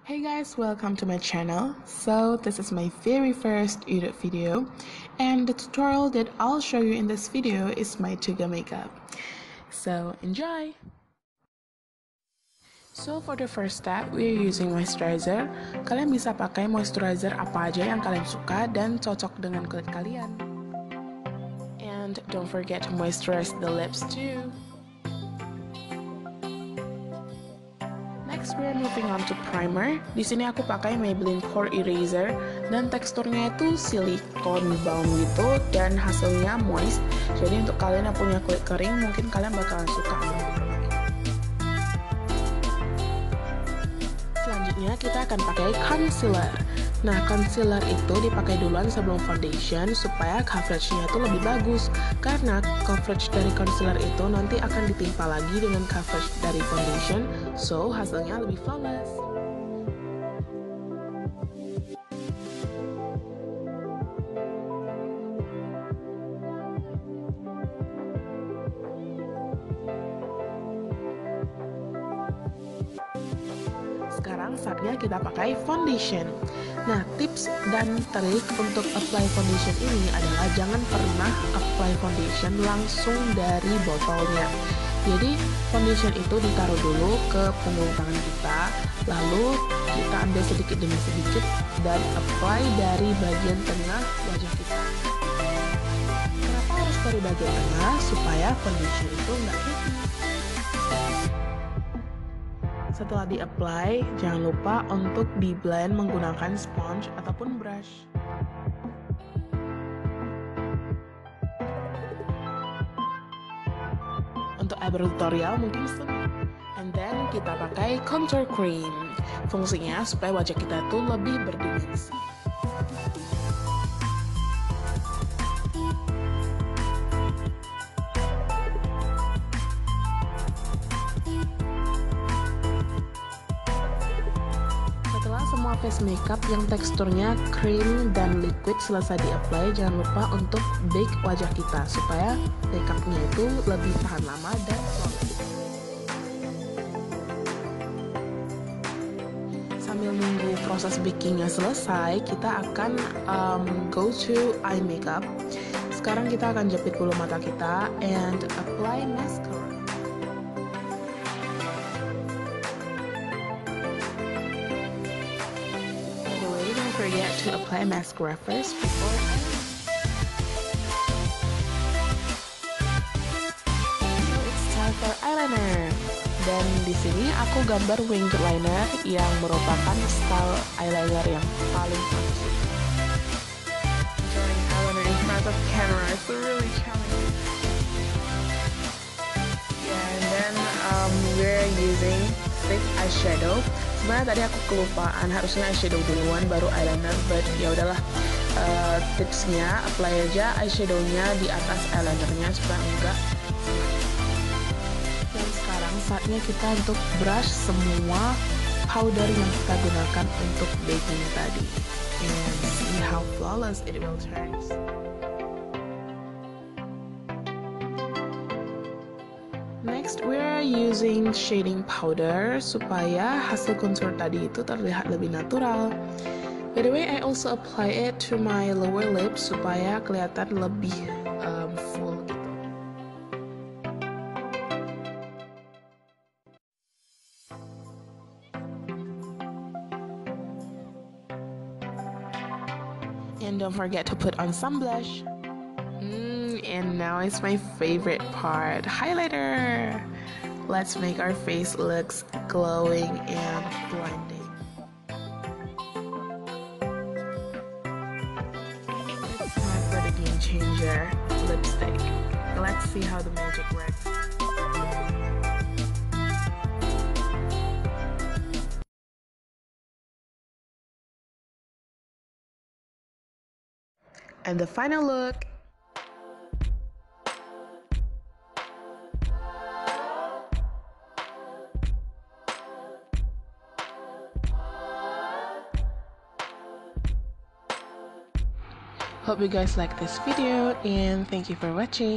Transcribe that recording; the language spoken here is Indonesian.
Hey guys, welcome to my channel. So this is my very first YouTube video, and the tutorial that I'll show you in this video is my Tuga makeup. So enjoy! So for the first step, we're using moisturizer. Kalian bisa pakai moisturizer apa aja yang kalian suka dan cocok dengan kulit kalian. And don't forget to moisturize the lips too. Next, we're moving on to primer. Di sini aku pakai Maybelline Pore Eraser dan teksturnya itu silikon balm gitu dan hasilnya moist. Jadi untuk kalian yang punya kulit kering mungkin kalian bakalan suka. Selanjutnya kita akan pakai concealer. Nah, concealer itu dipakai duluan sebelum foundation supaya coveragenya itu lebih bagus. Karena coverage dari concealer itu nanti akan ditimpa lagi dengan coverage dari foundation, so hasilnya lebih flawless. Sekarang saatnya kita pakai foundation. Nah, tips dan trik untuk apply foundation ini adalah jangan pernah apply foundation langsung dari botolnya. Jadi, foundation itu ditaruh dulu ke punggung tangan kita, lalu kita ambil sedikit demi sedikit dan apply dari bagian tengah wajah kita. Kenapa harus dari bagian tengah? Supaya foundation itu nggak heavy. Setelah di-apply, jangan lupa untuk di-blend menggunakan sponge ataupun brush. Untuk eyebrow tutorial mungkin setengah. And then kita pakai contour cream. Fungsinya supaya wajah kita tuh lebih berdimensi. Semua face makeup yang teksturnya cream dan liquid selesai di-apply, jangan lupa untuk bake wajah kita supaya makeupnya itu lebih tahan lama dan flawless. Sambil nunggu proses bakingnya selesai, kita akan go to eye makeup. Sekarang kita akan jepit bulu mata kita and apply mascara. Forget to apply mascara first before so it's time for eyeliner. Dan di sini aku gambar winged liner yang merupakan style eyeliner yang paling aku suka. Drawing eyeliner in front of camera is really challenging. Yeah, and then we're using thick eyeshadow. Sebenarnya tadi aku kelupaan, harusnya eyeshadow duluan baru eyeliner, but ya udahlah. Tipsnya apply aja eyeshadownya di atas eyelinernya supaya enggak. Dan sekarang saatnya kita untuk brush semua powder yang kita gunakan untuk baking tadi, and see how flawless it will turn. Next, we're using shading powder supaya hasil contour tadi itu terlihat lebih natural. By the way, I also apply it to my lower lip supaya kelihatan lebih full gitu. And don't forget to put on some blush. And now it's my favorite part, highlighter. Let's make our face looks glowing and blinding. It's time for the game changer, lipstick. Let's see how the magic works. And the final look. Hope you guys like this video and thank you for watching.